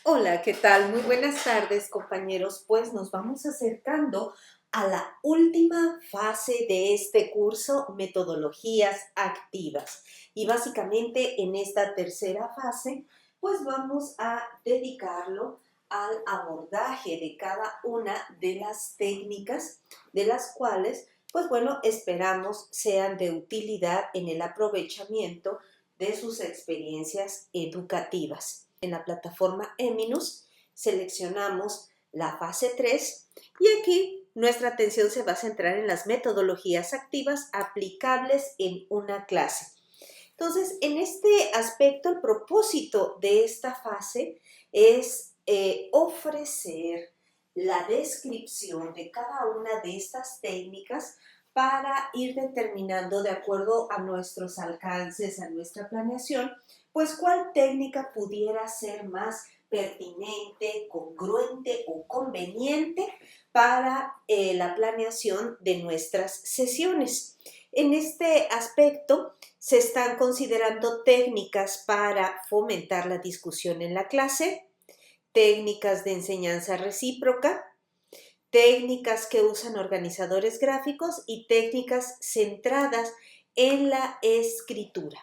Hola, ¿qué tal? Muy buenas tardes, compañeros. Pues nos vamos acercando a la última fase de este curso, metodologías activas. Y básicamente en esta tercera fase, pues vamos a dedicarlo al abordaje de cada una de las técnicas, de las cuales, pues bueno, esperamos sean de utilidad en el aprovechamiento de sus experiencias educativas. En la plataforma Eminus seleccionamos la fase 3 y aquí nuestra atención se va a centrar en las metodologías activas aplicables en una clase. Entonces, en este aspecto, el propósito de esta fase es ofrecer la descripción de cada una de estas técnicas para ir determinando de acuerdo a nuestros alcances, a nuestra planeación, pues cuál técnica pudiera ser más pertinente, congruente o conveniente para la planeación de nuestras sesiones. En este aspecto se están considerando técnicas para fomentar la discusión en la clase, técnicas de enseñanza recíproca, técnicas que usan organizadores gráficos y técnicas centradas en la escritura.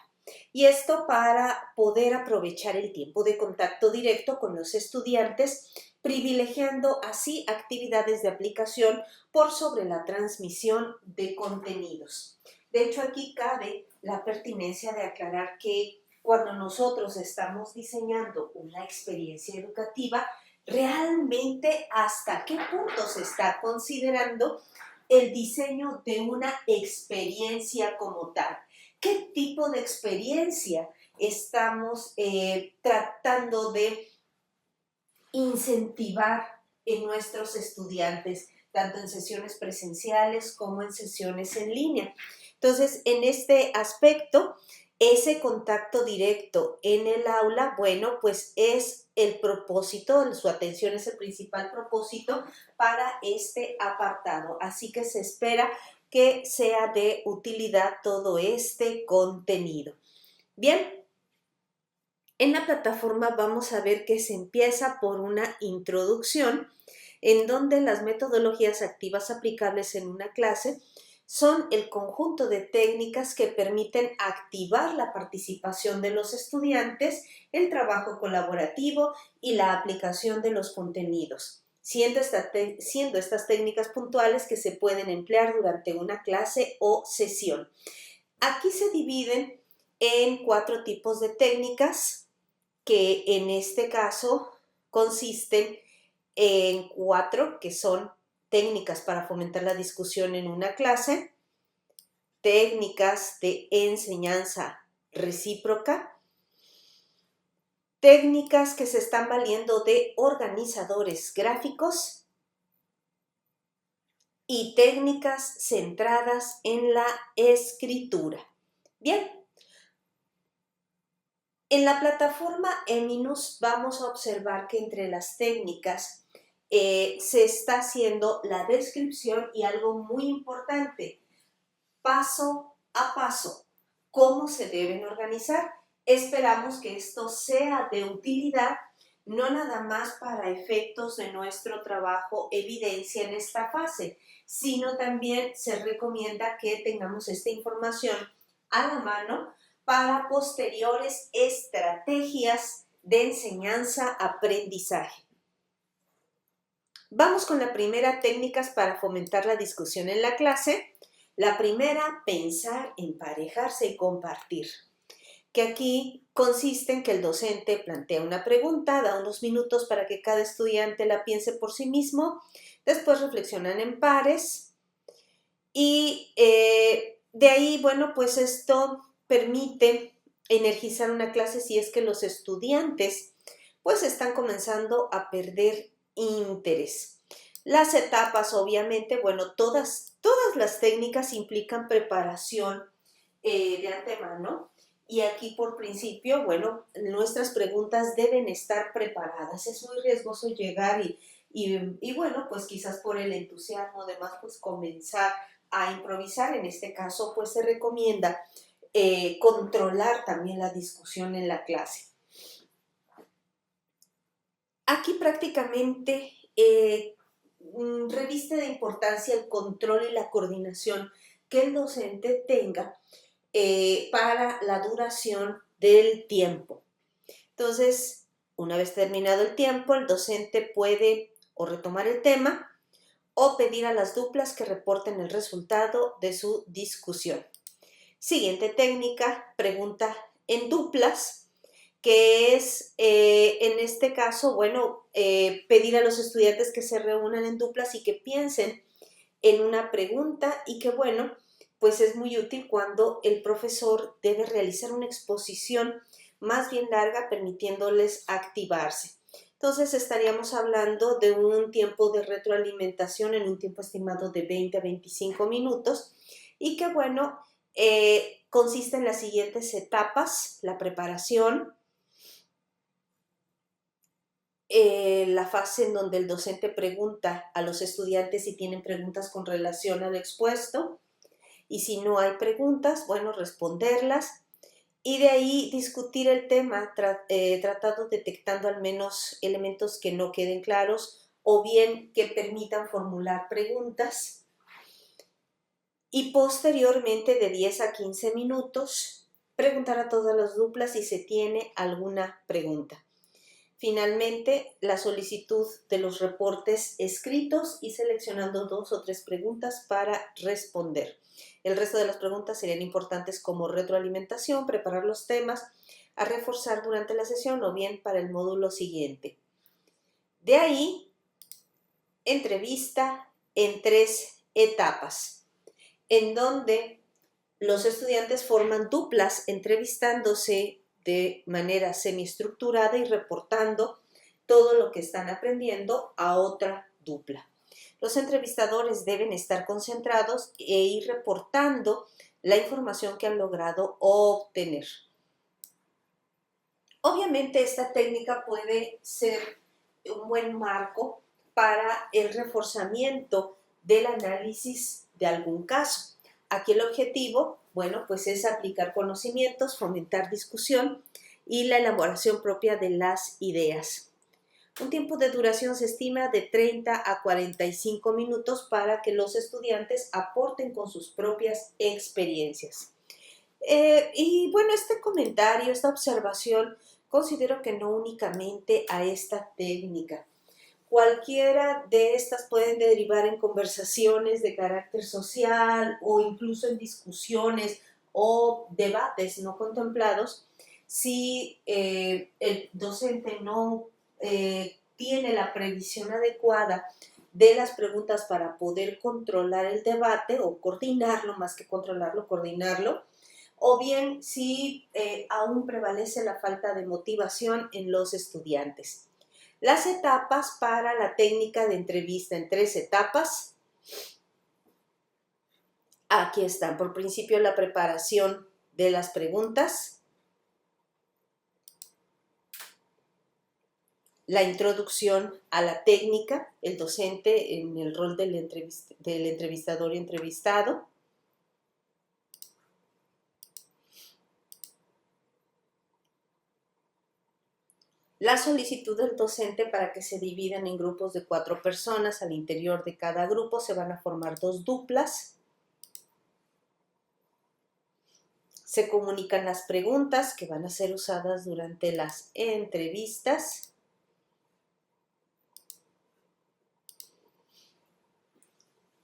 Y esto para poder aprovechar el tiempo de contacto directo con los estudiantes, privilegiando así actividades de aplicación por sobre la transmisión de contenidos. De hecho, aquí cabe la pertinencia de aclarar que cuando nosotros estamos diseñando una experiencia educativa, realmente hasta qué punto se está considerando el diseño de una experiencia como tal. ¿Qué tipo de experiencia estamos tratando de incentivar en nuestros estudiantes, tanto en sesiones presenciales como en sesiones en línea? Entonces, en este aspecto, ese contacto directo en el aula, bueno, pues es el propósito, su atención es el principal propósito para este apartado. Así que se espera que sea de utilidad todo este contenido. Bien, en la plataforma vamos a ver que se empieza por una introducción en donde las metodologías activas aplicables en una clase son el conjunto de técnicas que permiten activar la participación de los estudiantes, el trabajo colaborativo y la aplicación de los contenidos, siendo estas técnicas puntuales que se pueden emplear durante una clase o sesión. Aquí se dividen en 4 tipos de técnicas que en este caso consisten en 4, que son técnicas para fomentar la discusión en una clase, técnicas de enseñanza recíproca, técnicas que se están valiendo de organizadores gráficos y técnicas centradas en la escritura. Bien, en la plataforma Eminus vamos a observar que entre las técnicas se está haciendo la descripción y algo muy importante, paso a paso, cómo se deben organizar. Esperamos que esto sea de utilidad, no nada más para efectos de nuestro trabajo evidencia en esta fase, sino también se recomienda que tengamos esta información a la mano para posteriores estrategias de enseñanza-aprendizaje. Vamos con la primera, técnicas para fomentar la discusión en la clase. La primera, pensar, emparejarse y compartir, que aquí consiste en que el docente plantea una pregunta, da unos minutos para que cada estudiante la piense por sí mismo, después reflexionan en pares y de ahí, bueno, pues esto permite energizar una clase si es que los estudiantes pues están comenzando a perder interés. Las etapas, obviamente, bueno, todas las técnicas implican preparación de antemano y aquí por principio, bueno, nuestras preguntas deben estar preparadas. Es muy riesgoso llegar y bueno, pues quizás por el entusiasmo, además, pues comenzar a improvisar. En este caso, pues se recomienda controlar también la discusión en la clase. Aquí prácticamente reviste de importancia el control y la coordinación que el docente tenga para la duración del tiempo. Entonces, una vez terminado el tiempo, el docente puede o retomar el tema o pedir a las duplas que reporten el resultado de su discusión. Siguiente técnica, pregunta en duplas, que es en este caso, bueno, pedir a los estudiantes que se reúnan en duplas y que piensen en una pregunta y que, bueno, pues es muy útil cuando el profesor debe realizar una exposición más bien larga, permitiéndoles activarse. Entonces estaríamos hablando de un tiempo de retroalimentación en un tiempo estimado de 20 a 25 minutos y que, bueno, consiste en las siguientes etapas: la preparación, la fase en donde el docente pregunta a los estudiantes si tienen preguntas con relación al expuesto y si no hay preguntas, bueno, responderlas y de ahí discutir el tema tratando detectando al menos elementos que no queden claros o bien que permitan formular preguntas y posteriormente de 10 a 15 minutos preguntar a todas las duplas si se tiene alguna pregunta. Finalmente, la solicitud de los reportes escritos y seleccionando 2 o 3 preguntas para responder. El resto de las preguntas serían importantes como retroalimentación, preparar los temas a reforzar durante la sesión o bien para el módulo siguiente. De ahí, entrevista en 3 etapas, en donde los estudiantes forman duplas entrevistándose de manera semiestructurada y reportando todo lo que están aprendiendo a otra dupla. Los entrevistadores deben estar concentrados e ir reportando la información que han logrado obtener. Obviamente esta técnica puede ser un buen marco para el reforzamiento del análisis de algún caso. Aquí el objetivo, bueno, pues es aplicar conocimientos, fomentar discusión y la elaboración propia de las ideas. Un tiempo de duración se estima de 30 a 45 minutos para que los estudiantes aporten con sus propias experiencias. Y bueno, este comentario, esta observación, considero que no únicamente a esta técnica. Cualquiera de estas pueden derivar en conversaciones de carácter social o incluso en discusiones o debates no contemplados si el docente no tiene la previsión adecuada de las preguntas para poder controlar el debate o coordinarlo, más que controlarlo, coordinarlo, o bien si aún prevalece la falta de motivación en los estudiantes. Las etapas para la técnica de entrevista en 3 etapas. Aquí están. Por principio, la preparación de las preguntas, la introducción a la técnica, el docente en el rol del entrevistador y entrevistado, la solicitud del docente para que se dividan en grupos de 4 personas. Al interior de cada grupo se van a formar 2 duplas. Se comunican las preguntas que van a ser usadas durante las entrevistas.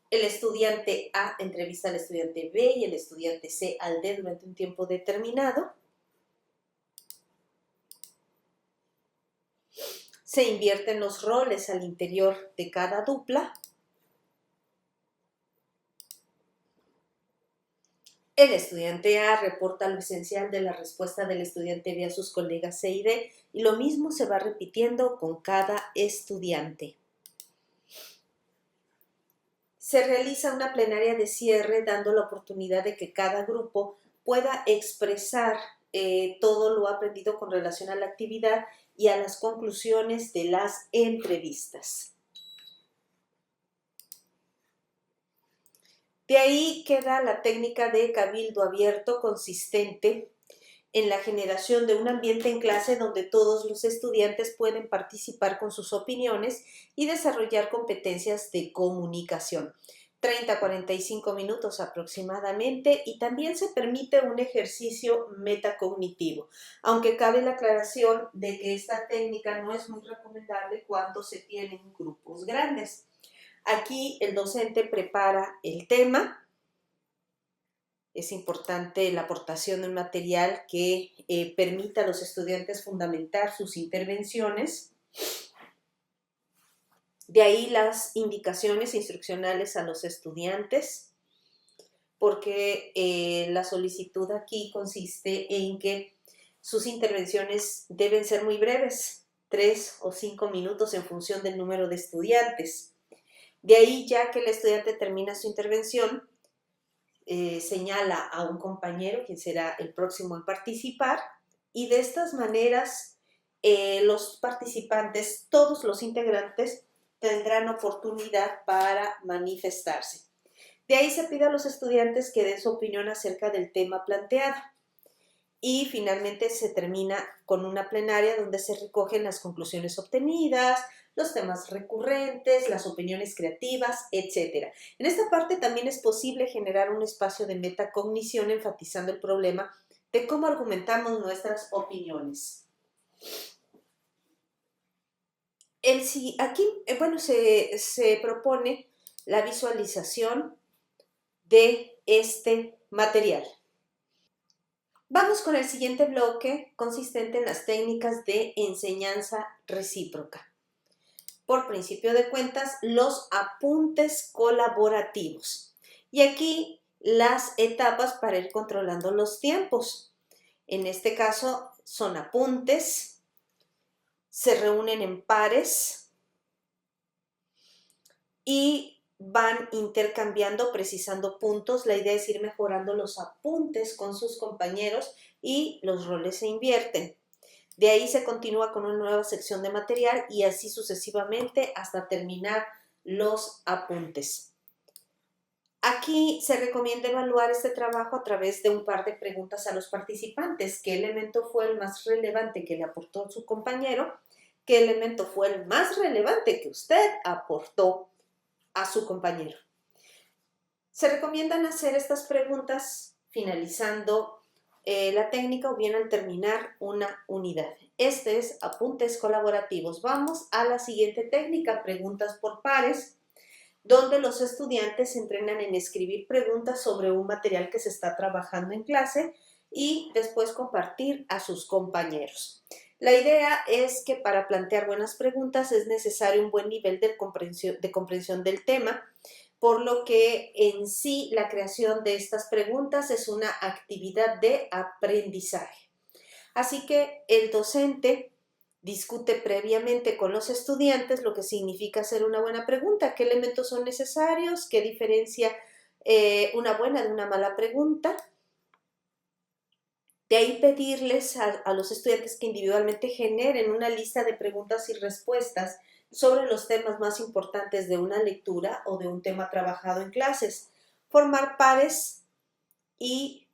El estudiante A entrevista al estudiante B y el estudiante C al D durante un tiempo determinado. Se invierten los roles al interior de cada dupla. El estudiante A reporta lo esencial de la respuesta del estudiante B a sus colegas C y D y lo mismo se va repitiendo con cada estudiante. Se realiza una plenaria de cierre dando la oportunidad de que cada grupo pueda expresar todo lo aprendido con relación a la actividad y a las conclusiones de las entrevistas. De ahí queda la técnica de cabildo abierto consistente en la generación de un ambiente en clase donde todos los estudiantes pueden participar con sus opiniones y desarrollar competencias de comunicación. 30 a 45 minutos aproximadamente, y también se permite un ejercicio metacognitivo, aunque cabe la aclaración de que esta técnica no es muy recomendable cuando se tienen grupos grandes. Aquí el docente prepara el tema. Es importante la aportación de un material que permita a los estudiantes fundamentar sus intervenciones. De ahí las indicaciones instruccionales a los estudiantes, porque la solicitud aquí consiste en que sus intervenciones deben ser muy breves, 3 o 5 minutos en función del número de estudiantes. De ahí, ya que el estudiante termina su intervención, señala a un compañero, quien será el próximo en participar, y de estas maneras los participantes, todos los integrantes, tendrán oportunidad para manifestarse. De ahí se pide a los estudiantes que den su opinión acerca del tema planteado. Y finalmente se termina con una plenaria donde se recogen las conclusiones obtenidas, los temas recurrentes, las opiniones creativas, etc. En esta parte también es posible generar un espacio de metacognición enfatizando el problema de cómo argumentamos nuestras opiniones. Aquí, se propone la visualización de este material. Vamos con el siguiente bloque, consistente en las técnicas de enseñanza recíproca. Por principio de cuentas, los apuntes colaborativos. Y aquí las etapas para ir controlando los tiempos. En este caso son apuntes, se reúnen en pares y van intercambiando, precisando puntos. La idea es ir mejorando los apuntes con sus compañeros y los roles se invierten. De ahí se continúa con una nueva sección de material y así sucesivamente hasta terminar los apuntes. Aquí se recomienda evaluar este trabajo a través de un par de preguntas a los participantes. ¿Qué elemento fue el más relevante que le aportó su compañero? ¿Qué elemento fue el más relevante que usted aportó a su compañero? Se recomiendan hacer estas preguntas finalizando la técnica o bien al terminar una unidad. Este es apuntes colaborativos. Vamos a la siguiente técnica, preguntas por pares, donde los estudiantes se entrenan en escribir preguntas sobre un material que se está trabajando en clase y después compartir a sus compañeros. La idea es que para plantear buenas preguntas es necesario un buen nivel de comprensión del tema, por lo que en sí la creación de estas preguntas es una actividad de aprendizaje. Así que el docente discute previamente con los estudiantes lo que significa hacer una buena pregunta, qué elementos son necesarios, qué diferencia una buena de una mala pregunta. De ahí pedirles a los estudiantes que individualmente generen una lista de preguntas y respuestas sobre los temas más importantes de una lectura o de un tema trabajado en clases, formar pares y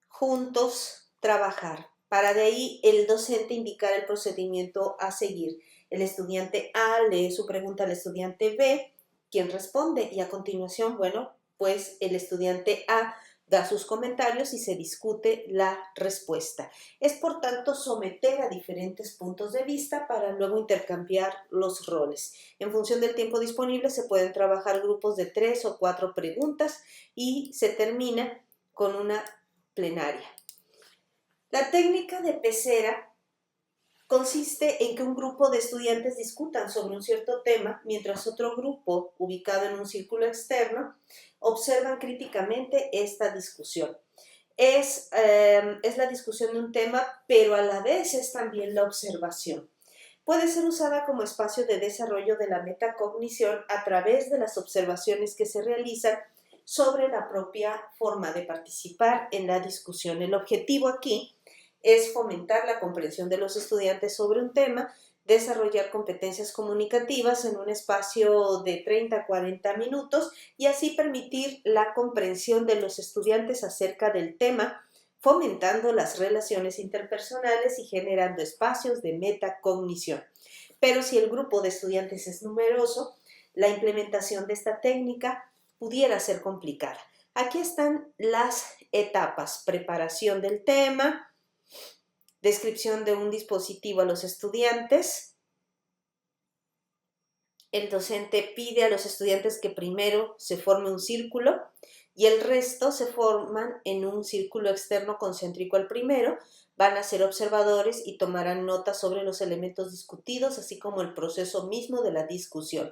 juntos trabajar. Para de ahí el docente indicar el procedimiento a seguir. El estudiante A lee su pregunta al estudiante B, quien responde, y a continuación, pues el estudiante A da sus comentarios y se discute la respuesta. Es por tanto someter a diferentes puntos de vista para luego intercambiar los roles. En función del tiempo disponible se pueden trabajar grupos de 3 o 4 preguntas y se termina con una plenaria. La técnica de pecera consiste en que un grupo de estudiantes discutan sobre un cierto tema, mientras otro grupo, ubicado en un círculo externo, observan críticamente esta discusión. Es la discusión de un tema, pero a la vez es también la observación. Puede ser usada como espacio de desarrollo de la metacognición a través de las observaciones que se realizan sobre la propia forma de participar en la discusión. El objetivo aquí es fomentar la comprensión de los estudiantes sobre un tema, desarrollar competencias comunicativas en un espacio de 30 a 40 minutos y así permitir la comprensión de los estudiantes acerca del tema fomentando las relaciones interpersonales y generando espacios de metacognición. Pero si el grupo de estudiantes es numeroso, la implementación de esta técnica pudiera ser complicada. Aquí están las etapas: preparación del tema, descripción de un dispositivo a los estudiantes. El docente pide a los estudiantes que primero se forme un círculo y el resto se forman en un círculo externo concéntrico al primero. Van a ser observadores y tomarán notas sobre los elementos discutidos, así como el proceso mismo de la discusión.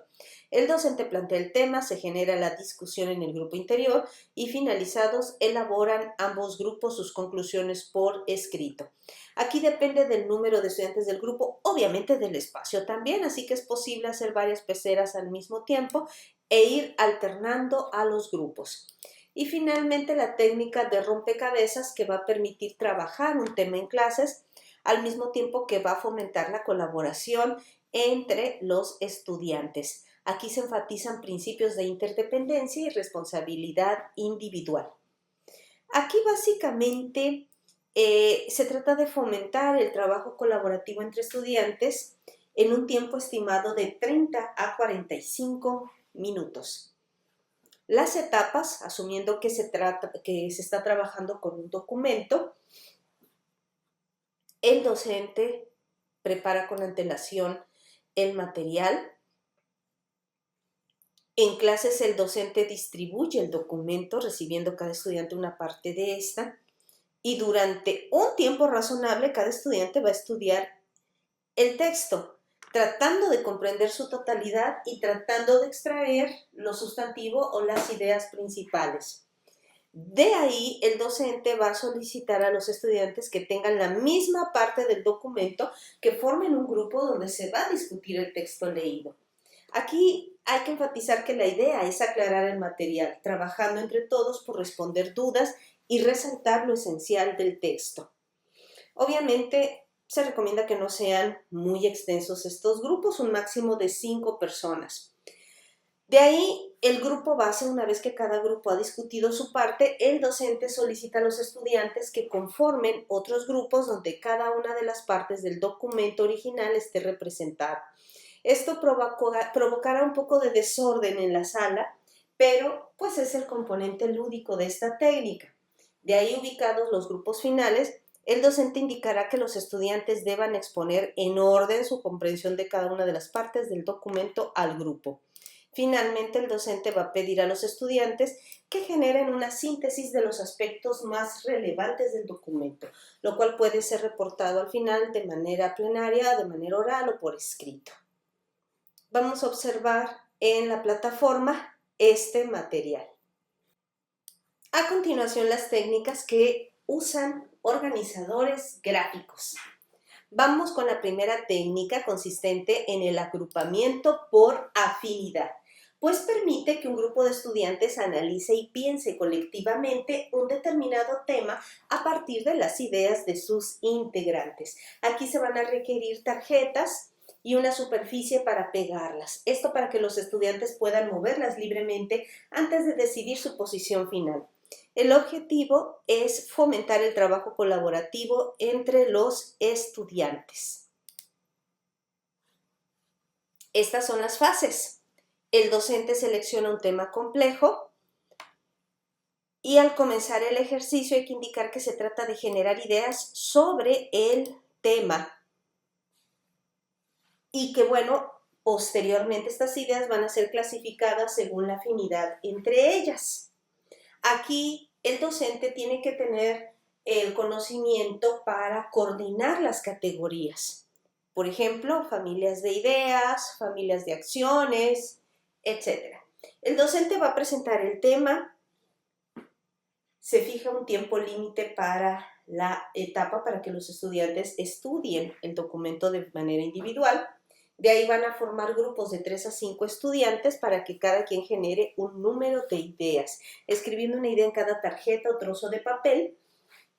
El docente plantea el tema, se genera la discusión en el grupo interior y finalizados elaboran ambos grupos sus conclusiones por escrito. Aquí depende del número de estudiantes del grupo, obviamente del espacio también, así que es posible hacer varias peceras al mismo tiempo e ir alternando a los grupos. Y finalmente la técnica de rompecabezas, que va a permitir trabajar un tema en clases al mismo tiempo que va a fomentar la colaboración entre los estudiantes. Aquí se enfatizan principios de interdependencia y responsabilidad individual. Aquí básicamente se trata de fomentar el trabajo colaborativo entre estudiantes en un tiempo estimado de 30 a 45 minutos. Las etapas, asumiendo que se está trabajando con un documento, el docente prepara con antelación el material. En clases el docente distribuye el documento, recibiendo cada estudiante una parte de esta, y durante un tiempo razonable cada estudiante va a estudiar el texto, tratando de comprender su totalidad y tratando de extraer lo sustantivo o las ideas principales. De ahí el docente va a solicitar a los estudiantes que tengan la misma parte del documento, que formen un grupo donde se va a discutir el texto leído. Aquí hay que enfatizar que la idea es aclarar el material, trabajando entre todos por responder dudas y resaltar lo esencial del texto. Obviamente, se recomienda que no sean muy extensos estos grupos, un máximo de 5 personas. De ahí, el grupo base, una vez que cada grupo ha discutido su parte, el docente solicita a los estudiantes que conformen otros grupos donde cada una de las partes del documento original esté representada. Esto provocará un poco de desorden en la sala, pero pues es el componente lúdico de esta técnica. De ahí, ubicados los grupos finales, el docente indicará que los estudiantes deban exponer en orden su comprensión de cada una de las partes del documento al grupo. Finalmente, el docente va a pedir a los estudiantes que generen una síntesis de los aspectos más relevantes del documento, lo cual puede ser reportado al final de manera plenaria, de manera oral o por escrito. Vamos a observar en la plataforma este material. A continuación, las técnicas que usan organizadores gráficos. Vamos con la primera técnica, consistente en el agrupamiento por afinidad, pues permite que un grupo de estudiantes analice y piense colectivamente un determinado tema a partir de las ideas de sus integrantes. Aquí se van a requerir tarjetas y una superficie para pegarlas. Esto para que los estudiantes puedan moverlas libremente antes de decidir su posición final. El objetivo es fomentar el trabajo colaborativo entre los estudiantes. Estas son las fases. El docente selecciona un tema complejo y al comenzar el ejercicio hay que indicar que se trata de generar ideas sobre el tema y que, bueno, posteriormente estas ideas van a ser clasificadas según la afinidad entre ellas. Aquí el docente tiene que tener el conocimiento para coordinar las categorías. Por ejemplo, familias de ideas, familias de acciones, etc. El docente va a presentar el tema, se fija un tiempo límite para la etapa para que los estudiantes estudien el documento de manera individual. De ahí van a formar grupos de 3 a 5 estudiantes para que cada quien genere un número de ideas, escribiendo una idea en cada tarjeta o trozo de papel,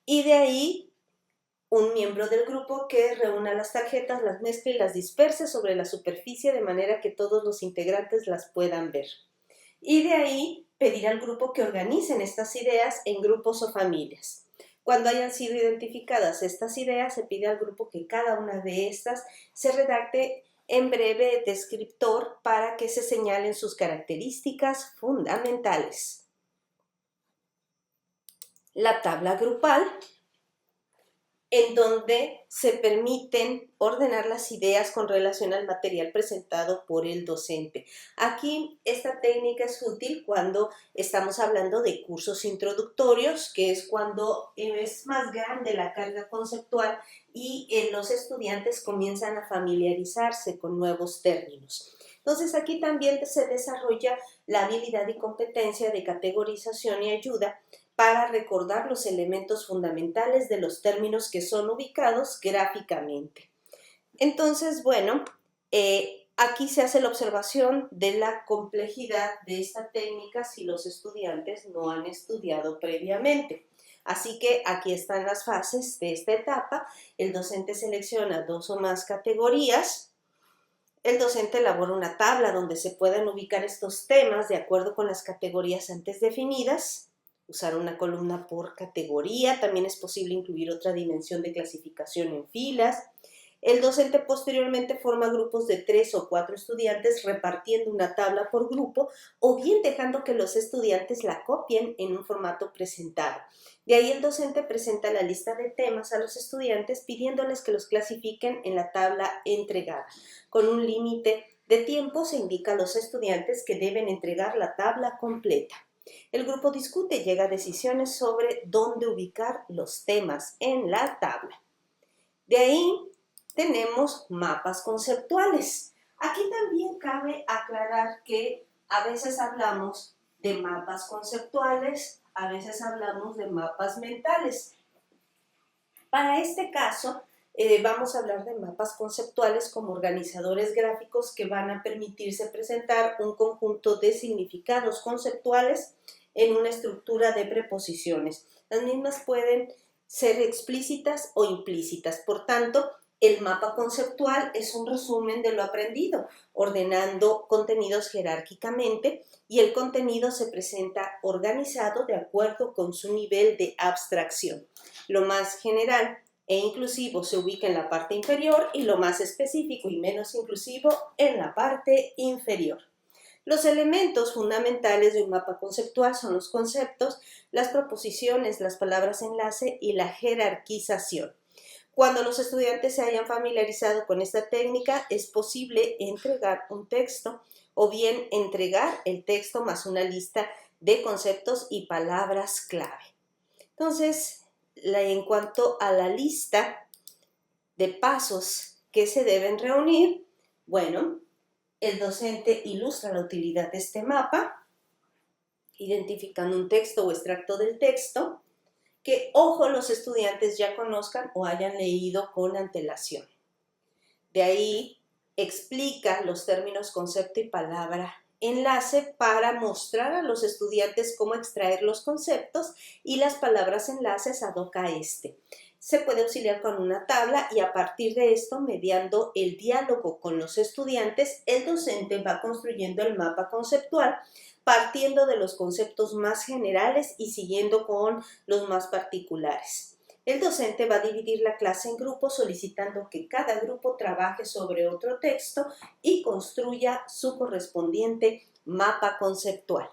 y de ahí un miembro del grupo que reúna las tarjetas, las mezcle y las disperse sobre la superficie de manera que todos los integrantes las puedan ver. Y de ahí pedir al grupo que organicen estas ideas en grupos o familias. Cuando hayan sido identificadas estas ideas, se pide al grupo que cada una de estas se redacte en breve descriptor para que se señalen sus características fundamentales. La tabla grupal, en donde se permiten ordenar las ideas con relación al material presentado por el docente. Aquí esta técnica es útil cuando estamos hablando de cursos introductorios, que es cuando es más grande la carga conceptual y los estudiantes comienzan a familiarizarse con nuevos términos. Entonces aquí también se desarrolla la habilidad y competencia de categorización y ayuda para recordar los elementos fundamentales de los términos que son ubicados gráficamente. Entonces, bueno, aquí se hace la observación de la complejidad de esta técnica si los estudiantes no han estudiado previamente. Así que aquí están las fases de esta etapa. El docente selecciona 2 o más categorías. El docente elabora una tabla donde se puedan ubicar estos temas de acuerdo con las categorías antes definidas. Usar una columna por categoría, también es posible incluir otra dimensión de clasificación en filas. El docente posteriormente forma grupos de 3 o 4 estudiantes repartiendo una tabla por grupo o bien dejando que los estudiantes la copien en un formato presentado. De ahí el docente presenta la lista de temas a los estudiantes pidiéndoles que los clasifiquen en la tabla entregada. Con un límite de tiempo se indica a los estudiantes que deben entregar la tabla completa. El grupo discute y llega a decisiones sobre dónde ubicar los temas en la tabla. De ahí tenemos mapas conceptuales. Aquí también cabe aclarar que a veces hablamos de mapas conceptuales, a veces hablamos de mapas mentales. Para este caso, vamos a hablar de mapas conceptuales como organizadores gráficos que van a permitirse presentar un conjunto de significados conceptuales en una estructura de preposiciones. Las mismas pueden ser explícitas o implícitas. Por tanto, el mapa conceptual es un resumen de lo aprendido, ordenando contenidos jerárquicamente y el contenido se presenta organizado de acuerdo con su nivel de abstracción. Lo más general e inclusivo se ubica en la parte inferior y lo más específico y menos inclusivo en la parte inferior. Los elementos fundamentales de un mapa conceptual son los conceptos, las proposiciones, las palabras enlace y la jerarquización. Cuando los estudiantes se hayan familiarizado con esta técnica, es posible entregar un texto o bien entregar el texto más una lista de conceptos y palabras clave. Entonces, en cuanto a la lista de pasos que se deben reunir, bueno, el docente ilustra la utilidad de este mapa, identificando un texto o extracto del texto, que, ojo, los estudiantes ya conozcan o hayan leído con antelación. De ahí explica los términos concepto y palabra enlace para mostrar a los estudiantes cómo extraer los conceptos y las palabras enlaces ad hoc a este. Se puede auxiliar con una tabla y a partir de esto, mediando el diálogo con los estudiantes, el docente va construyendo el mapa conceptual partiendo de los conceptos más generales y siguiendo con los más particulares. El docente va a dividir la clase en grupos solicitando que cada grupo trabaje sobre otro texto y construya su correspondiente mapa conceptual.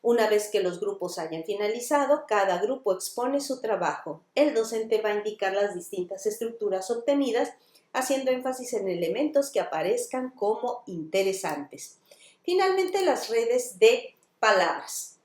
Una vez que los grupos hayan finalizado, cada grupo expone su trabajo. El docente va a indicar las distintas estructuras obtenidas, haciendo énfasis en elementos que aparezcan como interesantes. Finalmente, las redes de palabras.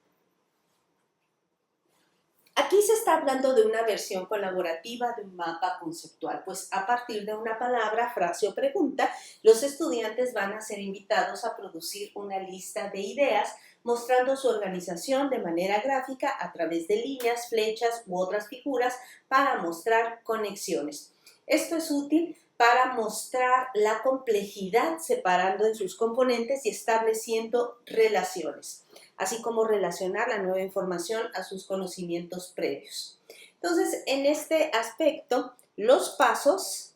Aquí se está hablando de una versión colaborativa de un mapa conceptual, pues a partir de una palabra, frase o pregunta, los estudiantes van a ser invitados a producir una lista de ideas mostrando su organización de manera gráfica a través de líneas, flechas u otras figuras para mostrar conexiones. Esto es útil para mostrar la complejidad separando en sus componentes y estableciendo relaciones, así como relacionar la nueva información a sus conocimientos previos. Entonces, en este aspecto, los pasos,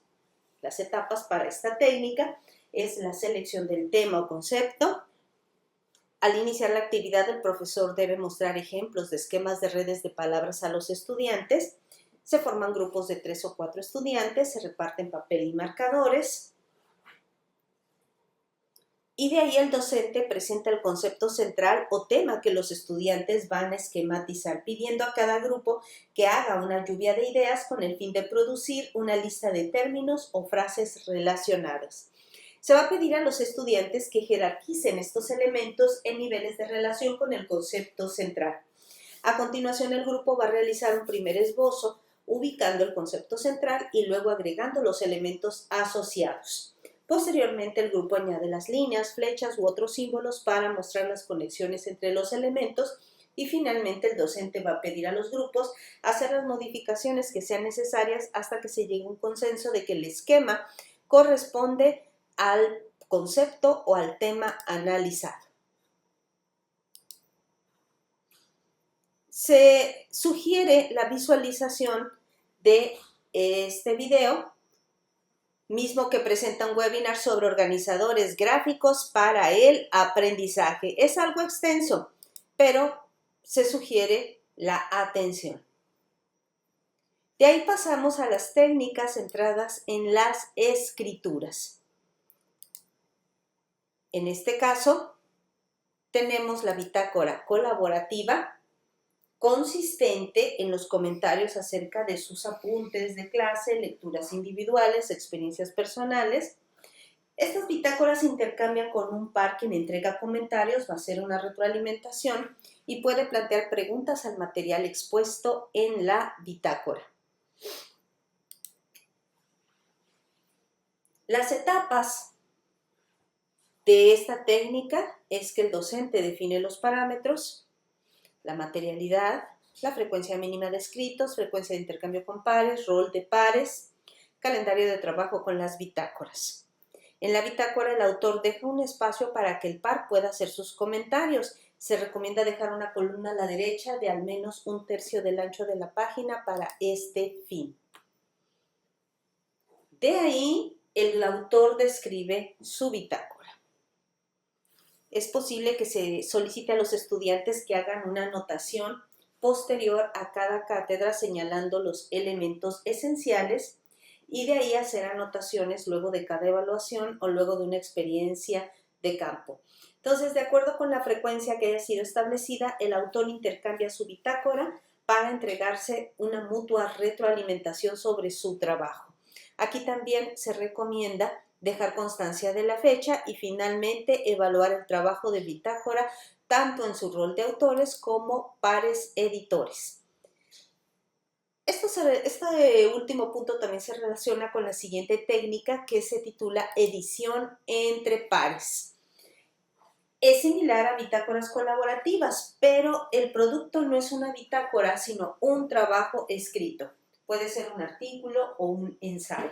las etapas para esta técnica, es la selección del tema o concepto. Al iniciar la actividad, el profesor debe mostrar ejemplos de esquemas de redes de palabras a los estudiantes. Se forman grupos de 3 o 4 estudiantes, se reparten papel y marcadores. Y de ahí el docente presenta el concepto central o tema que los estudiantes van a esquematizar, pidiendo a cada grupo que haga una lluvia de ideas con el fin de producir una lista de términos o frases relacionadas. Se va a pedir a los estudiantes que jerarquicen estos elementos en niveles de relación con el concepto central. A continuación, el grupo va a realizar un primer esbozo, ubicando el concepto central y luego agregando los elementos asociados. Posteriormente, el grupo añade las líneas, flechas u otros símbolos para mostrar las conexiones entre los elementos y finalmente el docente va a pedir a los grupos hacer las modificaciones que sean necesarias hasta que se llegue a un consenso de que el esquema corresponde al concepto o al tema analizado. Se sugiere la visualización de este video, mismo que presenta un webinar sobre organizadores gráficos para el aprendizaje. Es algo extenso, pero se sugiere la atención. De ahí pasamos a las técnicas centradas en las escrituras. En este caso, tenemos la bitácora colaborativa, consistente en los comentarios acerca de sus apuntes de clase, lecturas individuales, experiencias personales. Estas bitácoras se intercambian con un par quien entrega comentarios, va a hacer una retroalimentación y puede plantear preguntas al material expuesto en la bitácora. Las etapas de esta técnica es que el docente define los parámetros, la materialidad, la frecuencia mínima de escritos, frecuencia de intercambio con pares, rol de pares, calendario de trabajo con las bitácoras. En la bitácora el autor deja un espacio para que el par pueda hacer sus comentarios. Se recomienda dejar una columna a la derecha de al menos 1/3 del ancho de la página para este fin. De ahí el autor describe su bitácora. Es posible que se solicite a los estudiantes que hagan una anotación posterior a cada cátedra señalando los elementos esenciales y de ahí hacer anotaciones luego de cada evaluación o luego de una experiencia de campo. Entonces, de acuerdo con la frecuencia que haya sido establecida, el autor intercambia su bitácora para entregarse una mutua retroalimentación sobre su trabajo. Aquí también se recomienda dejar constancia de la fecha y finalmente evaluar el trabajo de bitácora tanto en su rol de autores como pares editores. Este último punto también se relaciona con la siguiente técnica que se titula edición entre pares. Es similar a bitácoras colaborativas, pero el producto no es una bitácora, sino un trabajo escrito. Puede ser un artículo o un ensayo.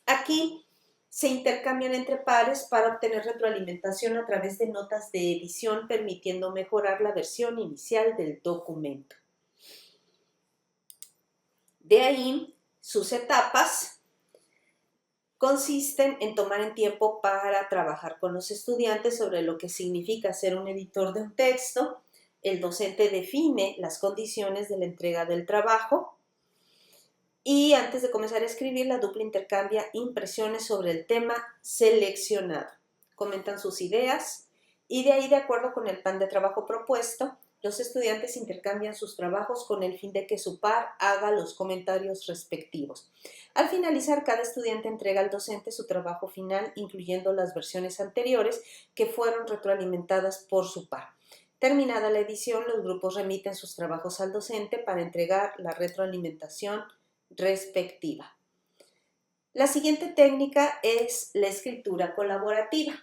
Aquí se intercambian entre pares para obtener retroalimentación a través de notas de edición, permitiendo mejorar la versión inicial del documento. De ahí, sus etapas consisten en tomar el tiempo para trabajar con los estudiantes sobre lo que significa ser un editor de un texto. El docente define las condiciones de la entrega del trabajo. Y antes de comenzar a escribir, la dupla intercambia impresiones sobre el tema seleccionado. Comentan sus ideas y de ahí, de acuerdo con el plan de trabajo propuesto, los estudiantes intercambian sus trabajos con el fin de que su par haga los comentarios respectivos. Al finalizar, cada estudiante entrega al docente su trabajo final, incluyendo las versiones anteriores que fueron retroalimentadas por su par. Terminada la edición, los grupos remiten sus trabajos al docente para entregar la retroalimentación respectiva. La siguiente técnica es la escritura colaborativa.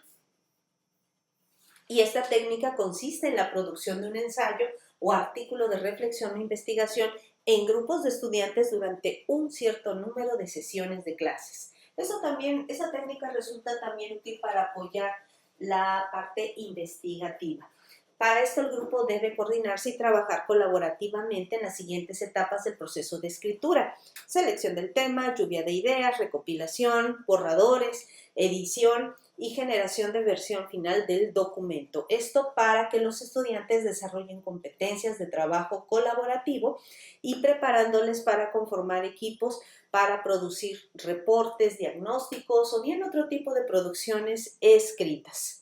Y esta técnica consiste en la producción de un ensayo o artículo de reflexión o investigación en grupos de estudiantes durante un cierto número de sesiones de clases. Esa técnica resulta también útil para apoyar la parte investigativa. Para esto el grupo debe coordinarse y trabajar colaborativamente en las siguientes etapas del proceso de escritura: selección del tema, lluvia de ideas, recopilación, borradores, edición y generación de versión final del documento. Esto para que los estudiantes desarrollen competencias de trabajo colaborativo y preparándoles para conformar equipos para producir reportes, diagnósticos o bien otro tipo de producciones escritas.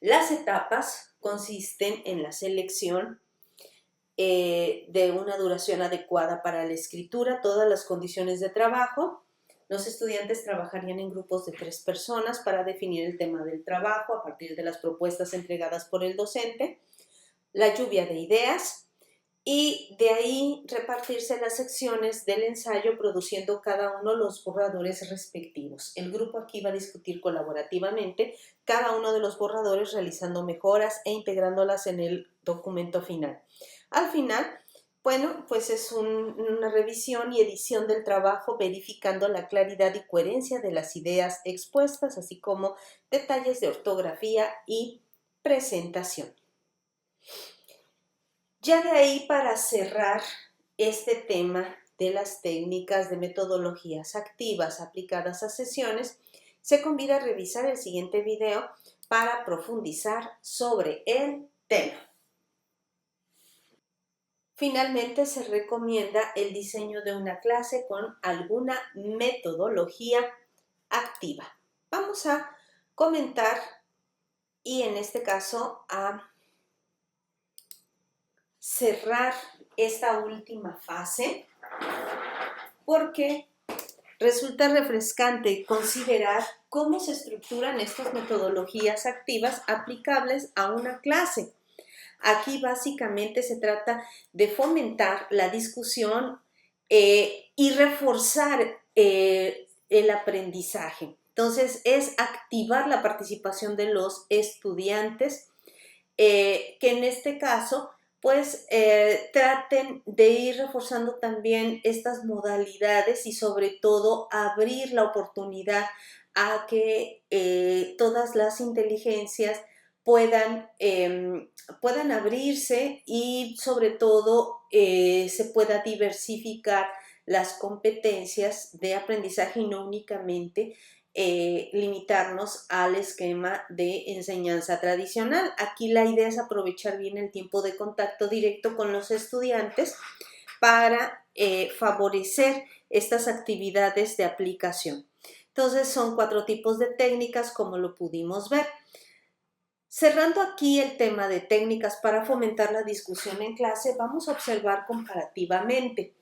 Las etapas consisten en la selección de una duración adecuada para la escritura, todas las condiciones de trabajo. Los estudiantes trabajarían en grupos de 3 personas para definir el tema del trabajo a partir de las propuestas entregadas por el docente, la lluvia de ideas, y de ahí repartirse las secciones del ensayo produciendo cada uno los borradores respectivos. El grupo aquí va a discutir colaborativamente cada uno de los borradores, realizando mejoras e integrándolas en el documento final. Al final, bueno, pues es una revisión y edición del trabajo, verificando la claridad y coherencia de las ideas expuestas, así como detalles de ortografía y presentación. Ya de ahí, para cerrar este tema de las técnicas de metodologías activas aplicadas a sesiones, se convida a revisar el siguiente video para profundizar sobre el tema. Finalmente, se recomienda el diseño de una clase con alguna metodología activa. Vamos a comentar y en este caso a cerrar esta última fase, porque resulta refrescante considerar cómo se estructuran estas metodologías activas aplicables a una clase. Aquí básicamente se trata de fomentar la discusión y reforzar el aprendizaje. Entonces, es activar la participación de los estudiantes, que en este caso pues traten de ir reforzando también estas modalidades y sobre todo abrir la oportunidad a que todas las inteligencias puedan abrirse y sobre todo se pueda diversificar las competencias de aprendizaje y no únicamente limitarnos al esquema de enseñanza tradicional. Aquí la idea es aprovechar bien el tiempo de contacto directo con los estudiantes para favorecer estas actividades de aplicación. Entonces son 4 tipos de técnicas, como lo pudimos ver. Cerrando aquí el tema de técnicas para fomentar la discusión en clase, vamos a observar comparativamente.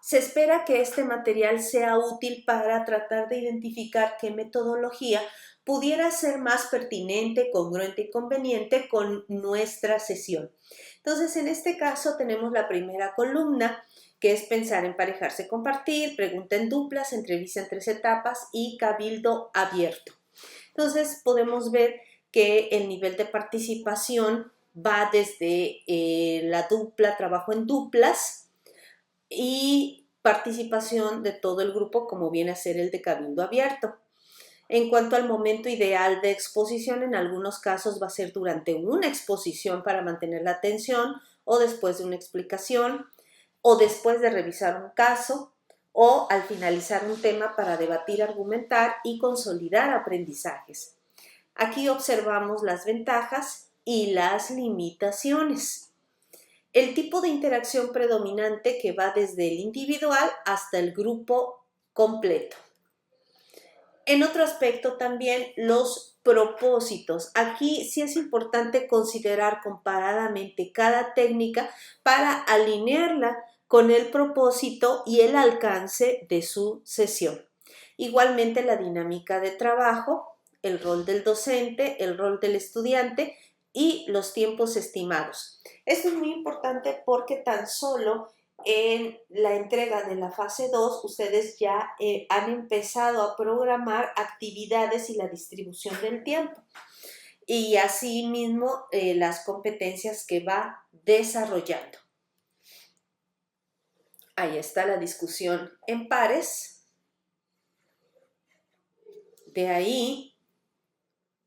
Se espera que este material sea útil para tratar de identificar qué metodología pudiera ser más pertinente, congruente y conveniente con nuestra sesión. Entonces, en este caso tenemos la primera columna, que es pensar, emparejarse, compartir, pregunta en duplas, entrevista en 3 etapas y cabildo abierto. Entonces, podemos ver que el nivel de participación va desde la dupla, trabajo en duplas, y participación de todo el grupo, como viene a ser el de cabildo abierto. En cuanto al momento ideal de exposición, en algunos casos va a ser durante una exposición para mantener la atención, o después de una explicación, o después de revisar un caso, o al finalizar un tema para debatir, argumentar y consolidar aprendizajes. Aquí observamos las ventajas y las limitaciones. El tipo de interacción predominante, que va desde el individual hasta el grupo completo. En otro aspecto también, los propósitos. Aquí sí es importante considerar comparadamente cada técnica para alinearla con el propósito y el alcance de su sesión. Igualmente, la dinámica de trabajo, el rol del docente, el rol del estudiante y los tiempos estimados. Esto es muy importante porque tan solo en la entrega de la fase 2 ustedes ya han empezado a programar actividades y la distribución del tiempo. Y asimismo las competencias que va desarrollando. Ahí está la discusión en pares. De ahí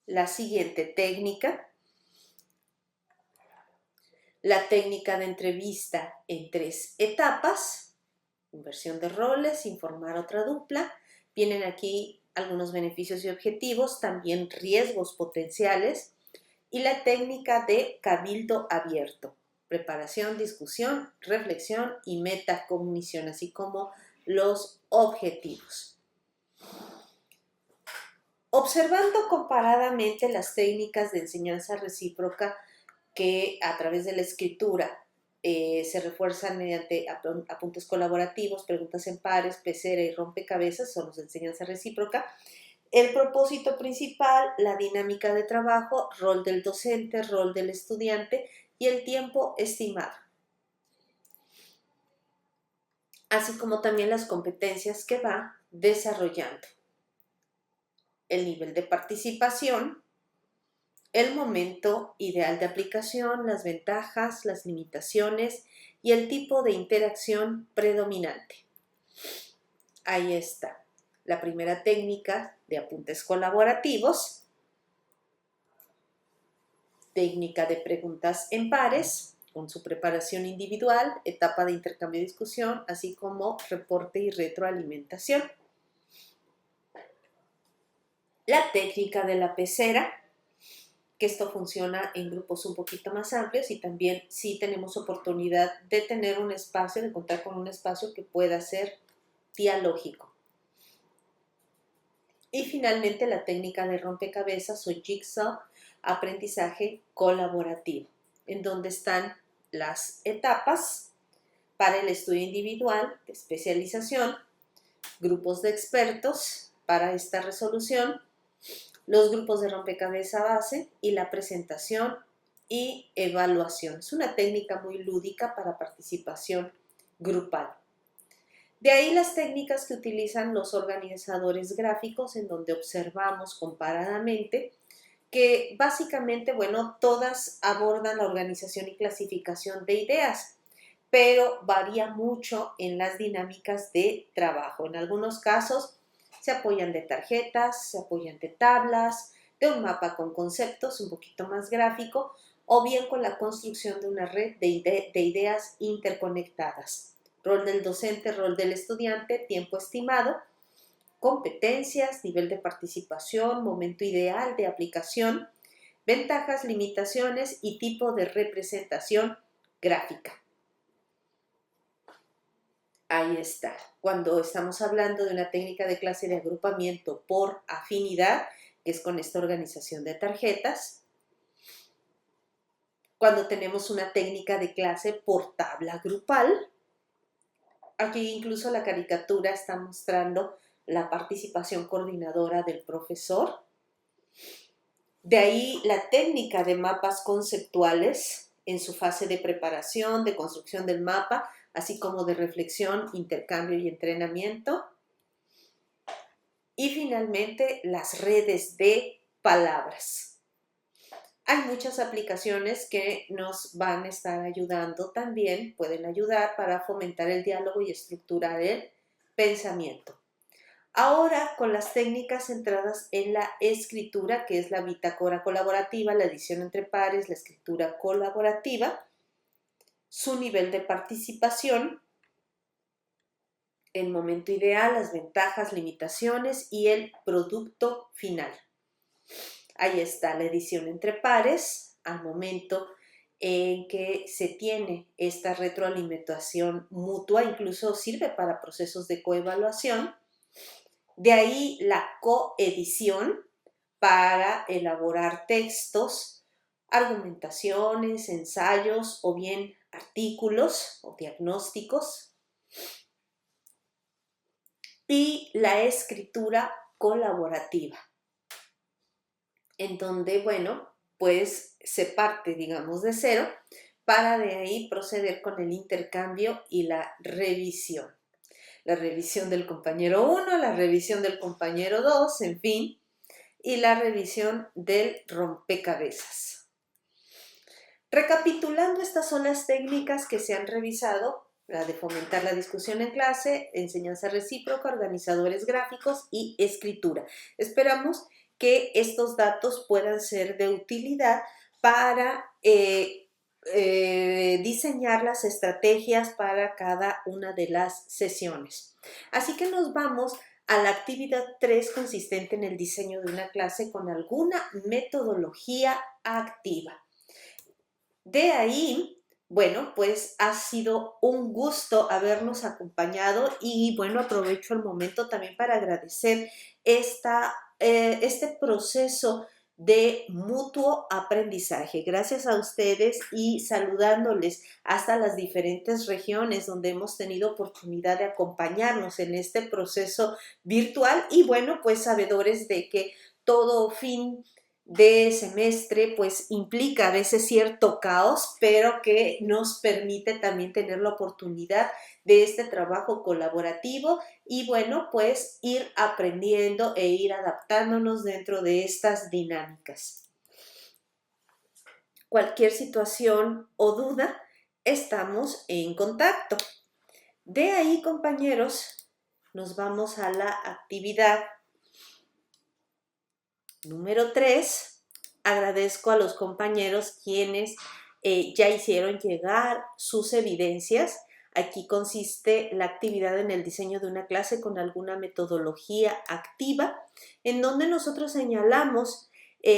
la siguiente técnica, la técnica de entrevista en 3 etapas, inversión de roles, informar otra dupla. Vienen aquí algunos beneficios y objetivos, también riesgos potenciales, y la técnica de cabildo abierto, preparación, discusión, reflexión y metacognición, así como los objetivos. Observando comparadamente las técnicas de enseñanza recíproca que a través de la escritura se refuerzan mediante apuntes colaborativos, preguntas en pares, pecera y rompecabezas, son los de enseñanza recíproca. El propósito principal, la dinámica de trabajo, rol del docente, rol del estudiante y el tiempo estimado. Así como también las competencias que va desarrollando. El nivel de participación, el momento ideal de aplicación, las ventajas, las limitaciones y el tipo de interacción predominante. Ahí está la primera técnica de apuntes colaborativos, técnica de preguntas en pares, con su preparación individual, etapa de intercambio y discusión, así como reporte y retroalimentación. La técnica de la pecera, que esto funciona en grupos un poquito más amplios y también sí tenemos oportunidad de tener un espacio, de contar con un espacio que pueda ser dialógico. Y finalmente la técnica de rompecabezas o jigsaw, aprendizaje colaborativo, en donde están las etapas para el estudio individual de especialización, grupos de expertos para esta resolución, los grupos de rompecabezas base y la presentación y evaluación. Es una técnica muy lúdica para participación grupal. De ahí las técnicas que utilizan los organizadores gráficos, en donde observamos comparadamente que básicamente, bueno, todas abordan la organización y clasificación de ideas, pero varía mucho en las dinámicas de trabajo. En algunos casos se apoyan de tarjetas, se apoyan de tablas, de un mapa con conceptos un poquito más gráfico, o bien con la construcción de una red de ideas interconectadas. Rol del docente, rol del estudiante, tiempo estimado, competencias, nivel de participación, momento ideal de aplicación, ventajas, limitaciones y tipo de representación gráfica. Ahí está. Cuando estamos hablando de una técnica de clase de agrupamiento por afinidad, que es con esta organización de tarjetas. Cuando tenemos una técnica de clase por tabla grupal, aquí incluso la caricatura está mostrando la participación coordinadora del profesor. De ahí la técnica de mapas conceptuales en su fase de preparación, de construcción del mapa, así como de reflexión, intercambio y entrenamiento. Y finalmente, las redes de palabras. Hay muchas aplicaciones que nos van a estar ayudando también, pueden ayudar para fomentar el diálogo y estructurar el pensamiento. Ahora, con las técnicas centradas en la escritura, que es la bitácora colaborativa, la edición entre pares, la escritura colaborativa, su nivel de participación, el momento ideal, las ventajas, limitaciones y el producto final. Ahí está la edición entre pares, al momento en que se tiene esta retroalimentación mutua, incluso sirve para procesos de coevaluación. De ahí la coedición para elaborar textos, argumentaciones, ensayos o bien artículos o diagnósticos. Y la escritura colaborativa, en donde, bueno, pues se parte, digamos, de cero para de ahí proceder con el intercambio y la revisión. La revisión del compañero 1, la revisión del compañero 2, en fin, y la revisión del rompecabezas. Recapitulando, estas son las técnicas que se han revisado: la de fomentar la discusión en clase, enseñanza recíproca, organizadores gráficos y escritura. Esperamos que estos datos puedan ser de utilidad para diseñar las estrategias para cada una de las sesiones. Así que nos vamos a la actividad 3 consistente en el diseño de una clase con alguna metodología activa. De ahí, bueno, pues ha sido un gusto habernos acompañado y bueno, aprovecho el momento también para agradecer este proceso de mutuo aprendizaje. Gracias a ustedes y saludándoles hasta las diferentes regiones donde hemos tenido oportunidad de acompañarnos en este proceso virtual y bueno, pues sabedores de que todo fin de semestre pues implica a veces cierto caos, pero que nos permite también tener la oportunidad de este trabajo colaborativo y bueno, pues ir aprendiendo e ir adaptándonos dentro de estas dinámicas. Cualquier situación o duda, estamos en contacto. De ahí, compañeros, nos vamos a la actividad número 3, agradezco a los compañeros quienes ya hicieron llegar sus evidencias. Aquí consiste la actividad en el diseño de una clase con alguna metodología activa, en donde nosotros señalamos,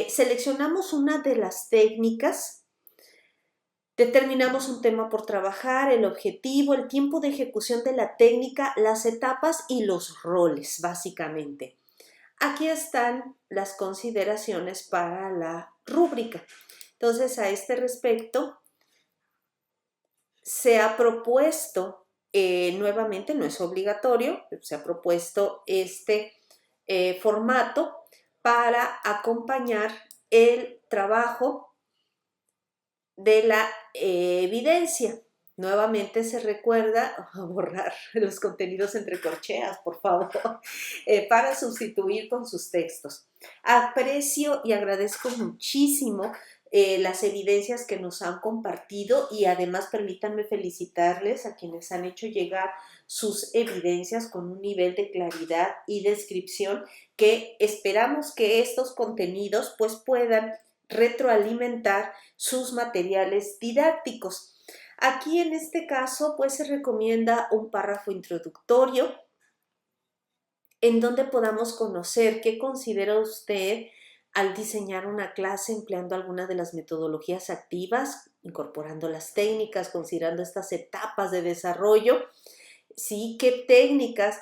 seleccionamos una de las técnicas, determinamos un tema por trabajar, el objetivo, el tiempo de ejecución de la técnica, las etapas y los roles, básicamente. Aquí están las consideraciones para la rúbrica. Entonces, a este respecto, se ha propuesto, nuevamente no es obligatorio, se ha propuesto este formato para acompañar el trabajo de la evidencia. Nuevamente se recuerda borrar los contenidos entre corcheas, por favor, para sustituir con sus textos. Aprecio y agradezco muchísimo las evidencias que nos han compartido y además permítanme felicitarles a quienes han hecho llegar sus evidencias con un nivel de claridad y descripción que esperamos que estos contenidos pues puedan retroalimentar sus materiales didácticos. Aquí en este caso pues se recomienda un párrafo introductorio en donde podamos conocer qué considera usted al diseñar una clase empleando alguna de las metodologías activas, incorporando las técnicas, considerando estas etapas de desarrollo, ¿sí? ¿Qué técnicas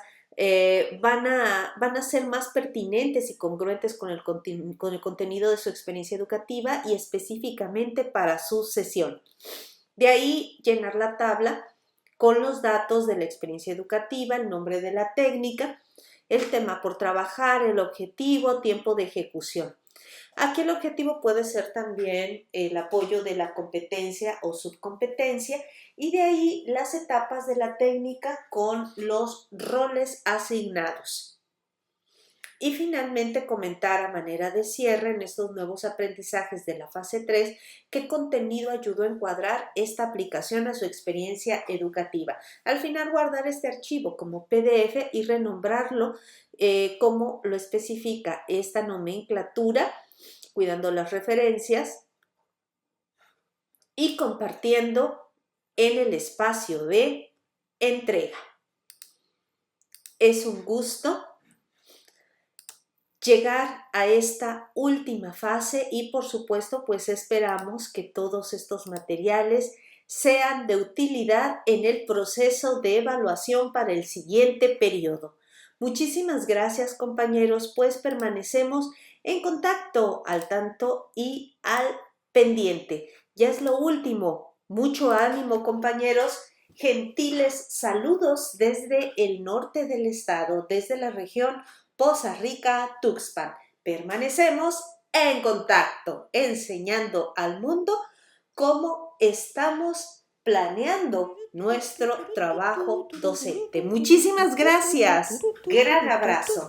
van a ser más pertinentes y congruentes con el contenido de su experiencia educativa y específicamente para su sesión? De ahí llenar la tabla con los datos de la experiencia educativa, el nombre de la técnica, el tema por trabajar, el objetivo, tiempo de ejecución. Aquí el objetivo puede ser también el apoyo de la competencia o subcompetencia y de ahí las etapas de la técnica con los roles asignados. Y finalmente comentar a manera de cierre en estos nuevos aprendizajes de la fase 3 qué contenido ayudó a encuadrar esta aplicación a su experiencia educativa. Al final guardar este archivo como PDF y renombrarlo como lo especifica esta nomenclatura, cuidando las referencias y compartiendo en el espacio de entrega. Es un gusto llegar a esta última fase y por supuesto pues esperamos que todos estos materiales sean de utilidad en el proceso de evaluación para el siguiente periodo. Muchísimas gracias compañeros, pues permanecemos en contacto al tanto y al pendiente. Ya es lo último, mucho ánimo compañeros, gentiles saludos desde el norte del estado, desde la región Poza Rica, Tuxpan. Permanecemos en contacto, enseñando al mundo cómo estamos planeando nuestro trabajo docente. Muchísimas gracias. Gran abrazo.